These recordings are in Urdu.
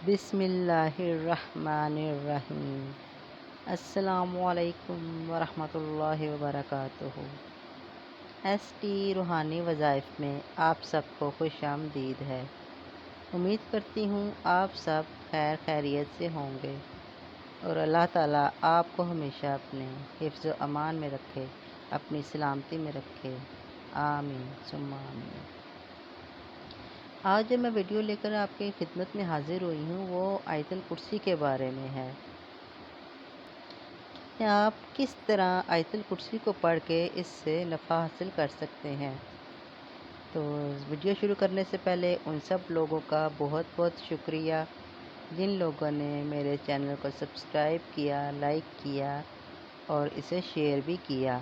بسم اللہ الرحمن الرحیم۔ السلام علیکم ورحمۃ اللہ وبرکاتہ۔ ایس ٹی روحانی وظائف میں آپ سب کو خوش آمدید ہے۔ امید کرتی ہوں آپ سب خیر خیریت سے ہوں گے اور اللہ تعالیٰ آپ کو ہمیشہ اپنے حفظ و امان میں رکھے، اپنی سلامتی میں رکھے، آمین ثم آمین۔ آج جو میں ویڈیو لے کر آپ کی خدمت میں حاضر ہوئی ہوں وہ آیت الکرسی کے بارے میں ہے کہ آپ کس طرح آیت الکرسی کو پڑھ کے اس سے نفع حاصل کر سکتے ہیں۔ تو ویڈیو شروع کرنے سے پہلے ان سب لوگوں کا بہت بہت شکریہ جن لوگوں نے میرے چینل کو سبسکرائب کیا، لائک کیا اور اسے شیئر بھی کیا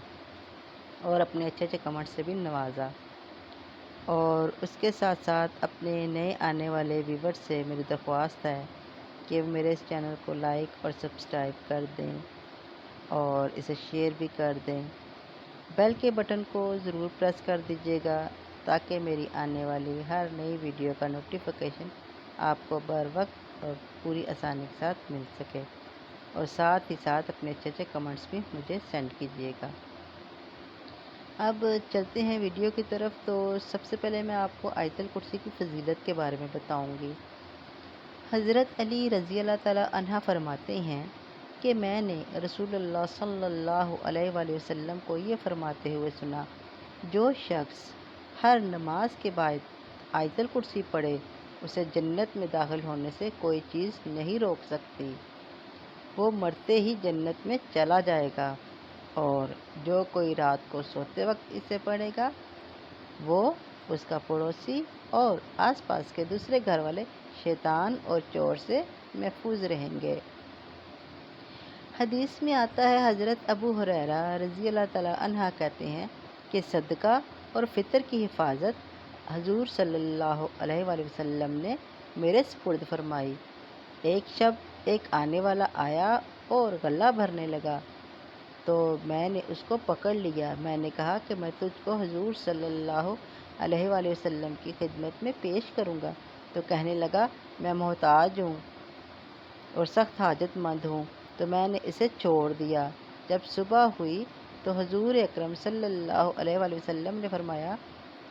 اور اپنے اچھے اچھے کمنٹ سے بھی نوازا، اور اس کے ساتھ ساتھ اپنے نئے آنے والے ویور سے میری درخواست ہے کہ وہ میرے اس چینل کو لائک اور سبسکرائب کر دیں اور اسے شیئر بھی کر دیں۔ بیل کے بٹن کو ضرور پریس کر دیجیے گا تاکہ میری آنے والی ہر نئی ویڈیو کا نوٹیفیکیشن آپ کو بر وقت اور پوری آسانی کے ساتھ مل سکے، اور ساتھ ہی ساتھ اپنے اچھے اچھے کمنٹس بھی مجھے سینڈ کیجیے گا۔ اب چلتے ہیں ویڈیو کی طرف۔ تو سب سے پہلے میں آپ کو آیت الکرسی کی فضیلت کے بارے میں بتاؤں گی۔ حضرت علی رضی اللہ تعالی عنہ فرماتے ہیں کہ میں نے رسول اللہ صلی اللہ علیہ وآلہ وسلم کو یہ فرماتے ہوئے سنا، جو شخص ہر نماز کے بعد آیت الکرسی پڑھے اسے جنت میں داخل ہونے سے کوئی چیز نہیں روک سکتی، وہ مرتے ہی جنت میں چلا جائے گا، اور جو کوئی رات کو سوتے وقت اسے پڑھے گا وہ، اس کا پڑوسی اور آس پاس کے دوسرے گھر والے شیطان اور چور سے محفوظ رہیں گے۔ حدیث میں آتا ہے، حضرت ابو ہریرہ رضی اللہ تعالیٰ عنہ کہتے ہیں کہ صدقہ اور فطر کی حفاظت حضور صلی اللہ علیہ وآلہ وسلم نے میرے سپرد فرمائی۔ ایک شب ایک آنے والا آیا اور غلہ بھرنے لگا تو میں نے اس کو پکڑ لیا۔ میں نے کہا کہ میں تجھ کو حضور صلی اللہ علیہ وآلہ وسلم کی خدمت میں پیش کروں گا، تو کہنے لگا میں محتاج ہوں اور سخت حاجت مند ہوں، تو میں نے اسے چھوڑ دیا۔ جب صبح ہوئی تو حضور اکرم صلی اللہ علیہ وآلہ وسلم نے فرمایا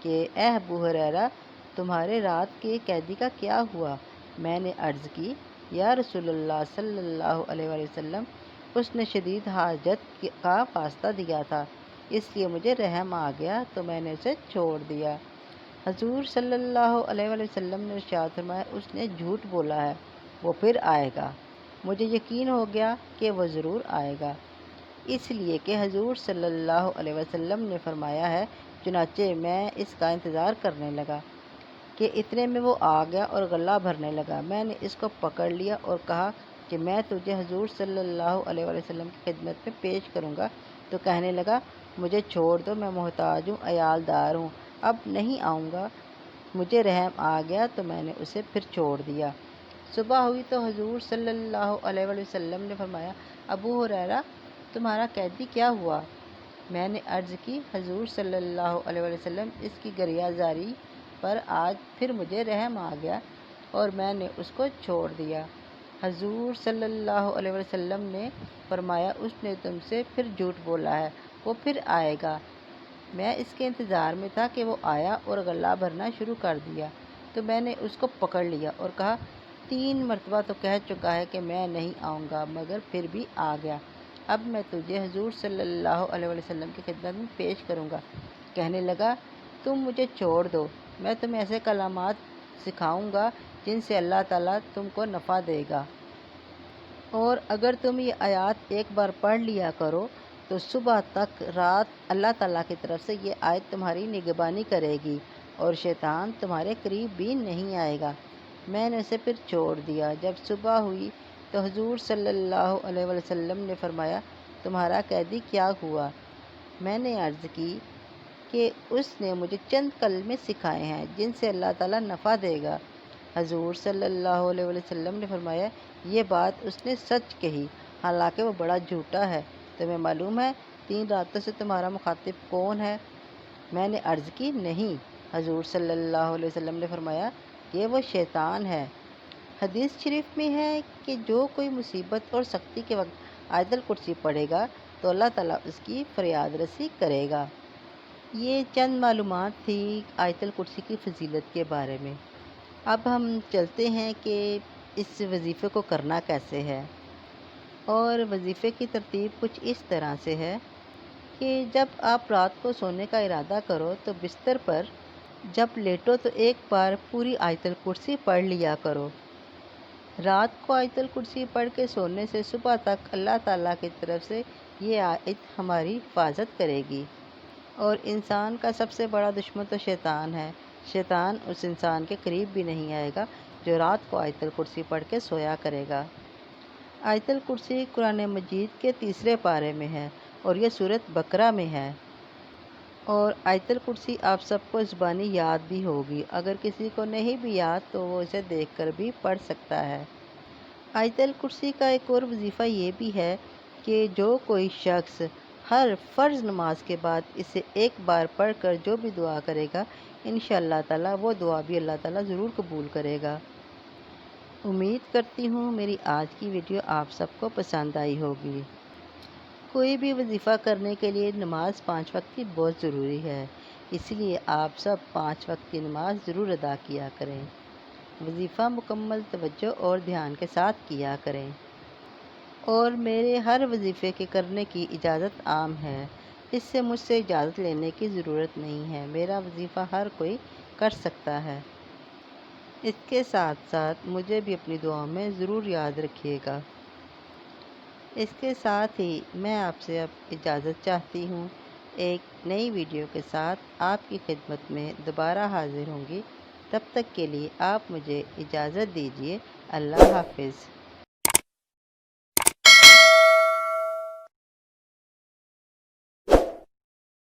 کہ اے ابو ہریرہ، تمہارے رات کے قیدی کا کیا ہوا؟ میں نے عرض کی، یا رسول اللہ صلی اللہ علیہ وآلہ وسلم، اس نے شدید حاجت کا واسطہ دیا تھا، اس لیے مجھے رحم آ گیا تو میں نے اسے چھوڑ دیا۔ حضور صلی اللہ علیہ وآلہ وسلم نے ارشاد فرمایا، اس نے جھوٹ بولا ہے، وہ پھر آئے گا۔ مجھے یقین ہو گیا کہ وہ ضرور آئے گا، اس لیے کہ حضور صلی اللہ علیہ وسلم نے فرمایا ہے، چنانچہ میں اس کا انتظار کرنے لگا کہ اتنے میں وہ آ گیا اور غلہ بھرنے لگا۔ میں نے اس کو پکڑ لیا اور کہا کہ میں تجھے حضور صلی اللہ علیہ وآلہ وسلم کی خدمت میں پیش کروں گا، تو کہنے لگا مجھے چھوڑ دو، میں محتاج ہوں، عیال دار ہوں، اب نہیں آؤں گا۔ مجھے رحم آ گیا تو میں نے اسے پھر چھوڑ دیا۔ صبح ہوئی تو حضور صلی اللہ علیہ وآلہ وسلم نے فرمایا، ابو ہریرہ، تمہارا قیدی کیا ہوا؟ میں نے عرض کی، حضور صلی اللہ علیہ وآلہ وسلم، اس کی گریہ زاری پر آج پھر مجھے رحم آ گیا اور میں نے اس کو چھوڑ دیا۔ حضور صلی اللہ علیہ وسلم نے فرمایا، اس نے تم سے پھر جھوٹ بولا ہے، وہ پھر آئے گا۔ میں اس کے انتظار میں تھا کہ وہ آیا اور غلہ بھرنا شروع کر دیا، تو میں نے اس کو پکڑ لیا اور کہا 3 مرتبہ تو کہہ چکا ہے کہ میں نہیں آؤں گا، مگر پھر بھی آ گیا۔ اب میں تجھے حضور صلی اللہ علیہ وسلم کی خدمت میں پیش کروں گا۔ کہنے لگا تم مجھے چھوڑ دو، میں تمہیں ایسے کلمات سکھاؤں گا جن سے اللہ تعالیٰ تم کو نفع دے گا، اور اگر تم یہ آیات ایک بار پڑھ لیا کرو تو صبح تک رات اللہ تعالیٰ کی طرف سے یہ آیت تمہاری نگہبانی کرے گی اور شیطان تمہارے قریب بھی نہیں آئے گا۔ میں نے اسے پھر چھوڑ دیا۔ جب صبح ہوئی تو حضور صلی اللہ علیہ وسلم نے فرمایا، تمہارا قیدی کیا ہوا؟ میں نے عرض کی کہ اس نے مجھے چند کلمے سکھائے ہیں جن سے اللہ تعالیٰ نفع دے گا۔ حضور صلی اللہ علیہ وسلم نے فرمایا، یہ بات اس نے سچ کہی، حالانکہ وہ بڑا جھوٹا ہے۔ تمہیں معلوم ہے 3 راتوں سے تمہارا مخاطب کون ہے؟ میں نے عرض کی، نہیں۔ حضور صلی اللہ علیہ وسلم نے فرمایا، یہ وہ شیطان ہے۔ حدیث شریف میں ہے کہ جو کوئی مصیبت اور سختی کے وقت آیت الکرسی پڑھے گا تو اللہ تعالیٰ اس کی فریاد رسی کرے گا۔ یہ چند معلومات تھی آیت الکرسی کی فضیلت کے بارے میں۔ اب ہم چلتے ہیں کہ اس وظیفے کو کرنا کیسے ہے، اور وظیفے کی ترتیب کچھ اس طرح سے ہے کہ جب آپ رات کو سونے کا ارادہ کرو تو بستر پر جب لیٹو تو ایک بار پوری آیت الکرسی پڑھ لیا کرو۔ رات کو آیت الکرسی پڑھ کے سونے سے صبح تک اللہ تعالیٰ کی طرف سے یہ آیت ہماری حفاظت کرے گی۔ اور انسان کا سب سے بڑا دشمن تو شیطان ہے۔ شیطان اس انسان کے قریب بھی نہیں آئے گا جو رات کو آیت الکرسی پڑھ کے سویا کرے گا۔ آیت الکرسی قرآن مجید کے 3 پارے میں ہے اور یہ سورۃ بقرہ میں ہے۔ اور آیت الکرسی آپ سب کو زبانی یاد بھی ہوگی، اگر کسی کو نہیں بھی یاد تو وہ اسے دیکھ کر بھی پڑھ سکتا ہے۔ آیت الکرسی کا ایک اور وظیفہ یہ بھی ہے کہ جو کوئی شخص ہر فرض نماز کے بعد اسے ایک بار پڑھ کر جو بھی دعا کرے گا انشاءاللہ تعالیٰ وہ دعا بھی اللہ تعالیٰ ضرور قبول کرے گا۔ امید کرتی ہوں میری آج کی ویڈیو آپ سب کو پسند آئی ہوگی۔ کوئی بھی وظیفہ کرنے کے لیے نماز 5 وقت کی بہت ضروری ہے، اس لیے آپ سب 5 وقت کی نماز ضرور ادا کیا کریں۔ وظیفہ مکمل توجہ اور دھیان کے ساتھ کیا کریں۔ اور میرے ہر وظیفے کے کرنے کی اجازت عام ہے، اس سے مجھ سے اجازت لینے کی ضرورت نہیں ہے، میرا وظیفہ ہر کوئی کر سکتا ہے۔ اس کے ساتھ ساتھ مجھے بھی اپنی دعاؤں میں ضرور یاد رکھیے گا۔ اس کے ساتھ ہی میں آپ سے اب اجازت چاہتی ہوں، ایک نئی ویڈیو کے ساتھ آپ کی خدمت میں دوبارہ حاضر ہوں گی۔ تب تک کے لیے آپ مجھے اجازت دیجیے۔ اللہ حافظ۔